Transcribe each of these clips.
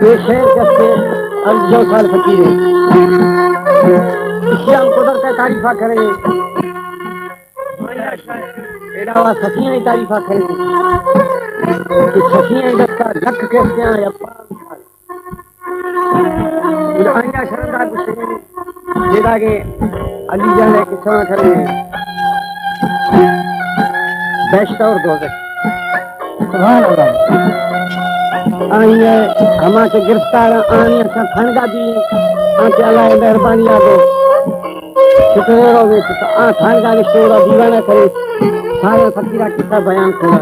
ये शेर जैसे जो साल फकीर है इससे हम कुदरत तारीफा करेंगे, सखियां ही तारीफा करेंगे कि सखियां दस्ता लख कहते हैं या आइया शरदा कुछ जेड़ा के अली जाने किस्सा करेंगे बेस्ट और दो सुभान अल्लाह आइए हमा के गिरफ्तार आनिया सा खंडा दी आके अल्लाह मेहरबानी आदो शुक्र होवे तो आ खंडा के शोरा दीवाना करे सारे फकीरा किस्सा बयान करा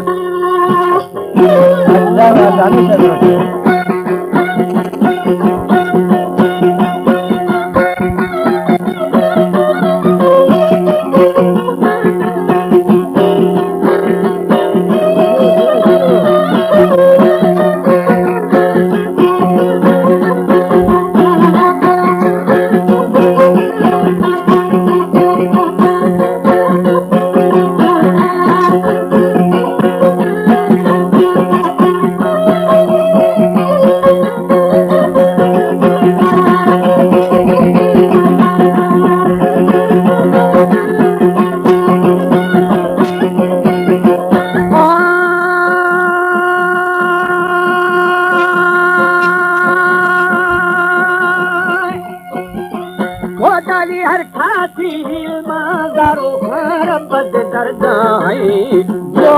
अल्लाह वाली हर खासी मादारो बद दर्जा जो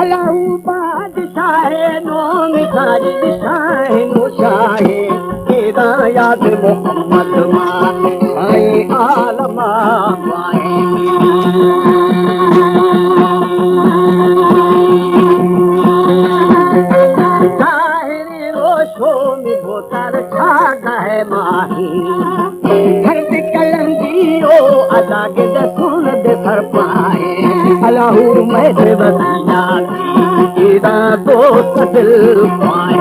अल्लाह बादशाह नो मिसारी शाह नो शाह हिदायत मोहम्मद माए आलमा साहिरी रोशो में बोतर छागा है माही अदा के दसूल दे फर पाए अल्लाहू मैं दे बसिया इदा दोस्त दिल पाए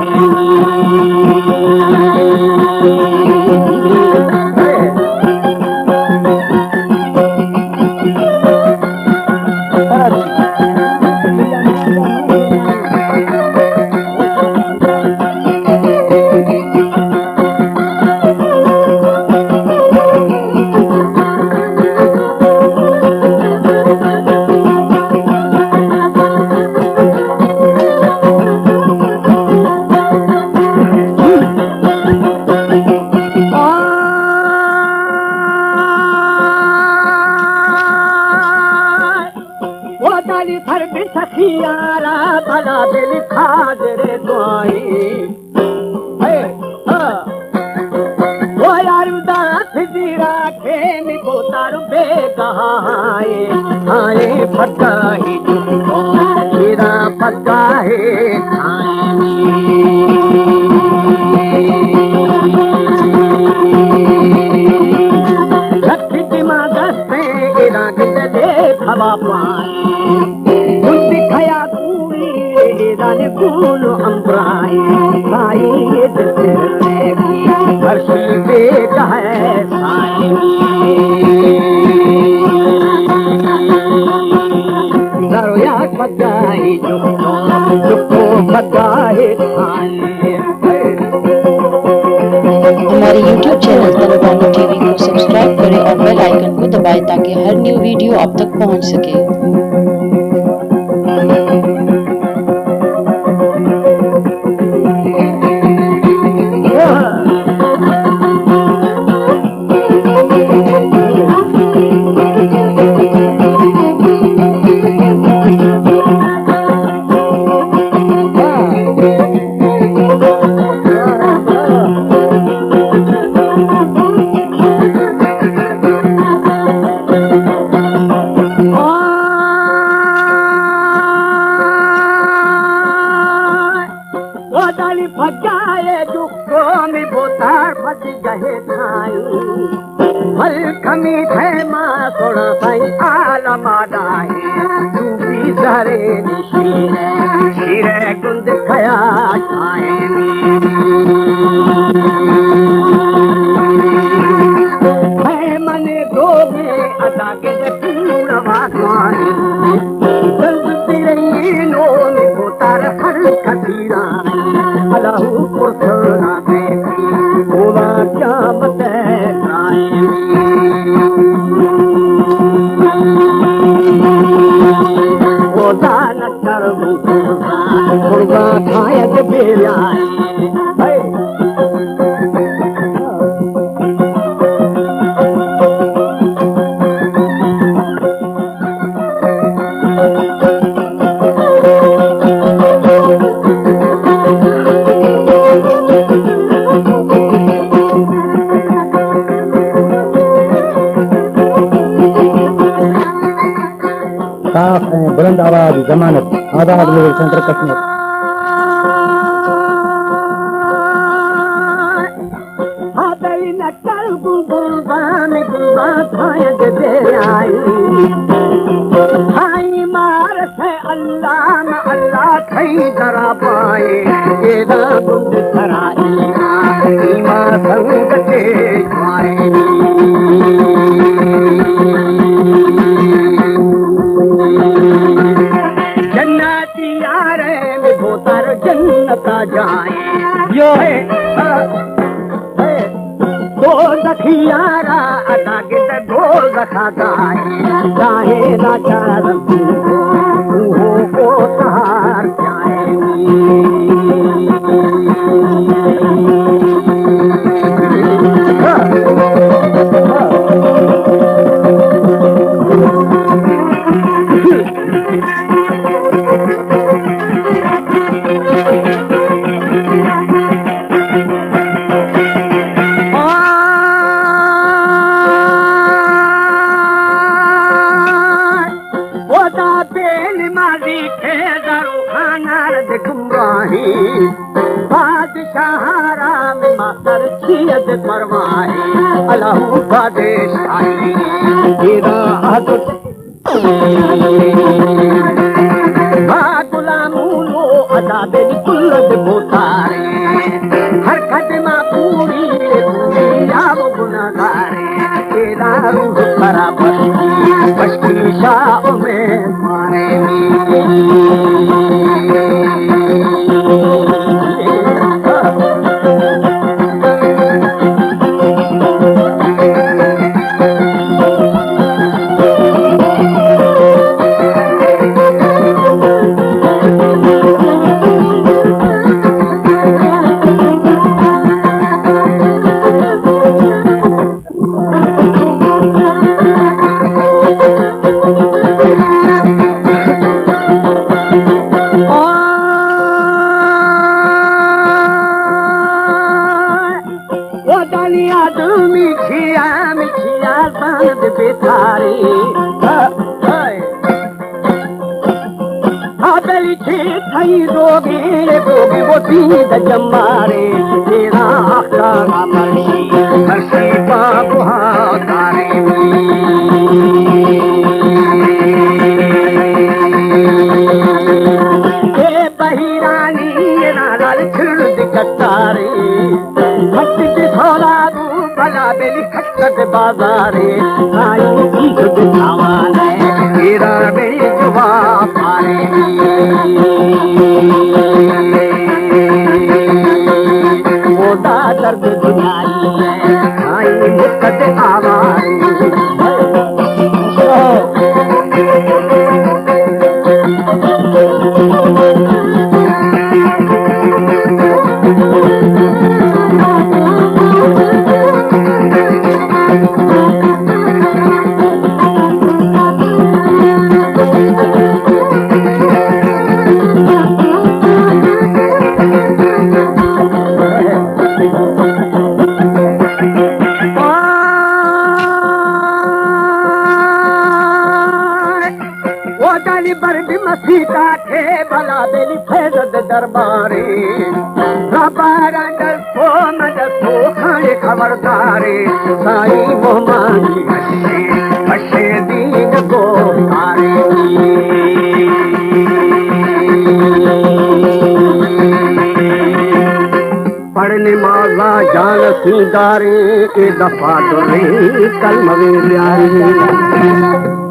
फर भी सखियारा भला दिल खाजरे दुआई वो यार उदास जीरा के निको तार बेगहाए हाय फक्का ही जीरा फक्का है लक्ष्मी दिमाग से इरा के हवा पाए जाने फूल अंबराए साई हर्षी बेटा है साई दरोया पगाए चुप्पो पगाए हमारे YouTube चैनल तनुबानी टीवी को सब्सक्राइब करें और बेल आइकन को दबाएं ताकि हर न्यू वीडियो आप तक पहुंच सके। फजाए दुखों में बोतार फज गए थाई फल खमी थे माँ थोड़ा भाई आलमा डाए तूफी सारे शीरे कुंद खया छाए मैं मने दो में अदा के पूरा वाई गुरबा खाए के बेराए साफ ऐं बुलंद आवाज़ ज़मानत आज़ाद लेवल सेंटर कश्मीर अल्लाह खई जरा पाए केदा गुंद सराई ईमा संग के पाए जन्नती यारे में बोतर जन्नता जाए यो है दो दखियारा अदा के दो दखा गाए चाहे ना चार को सहार बादशाहरा में मातर छियत परवाए अल्लाह बादेश आई तेरा आदत गुलामू लो अदाबे कुल्लत बोतारे हर खदमा पूरी याब गुनागारे तेरा रूह बराबर बश्की शाह में मारे जमारे तेरा आखरा मर्शी मर्शी बाबुहा तारे ए बहिरानी नाल छिड़ कतारे हट के थोड़ा दू भला बेली खटक बाजारे आई की दिखावाने तेरा बेली जवाब पारे दर्द दुनियाई है आई मुकद आवाज़ सीता के भला बेली फैजद दरबारे रबारा दसो मदसो खाए खबरदारे साई मोहम्मदी हशे दीन को तारे पढ़ने माला जान सीदारे के दफा तो कलमवे प्यारे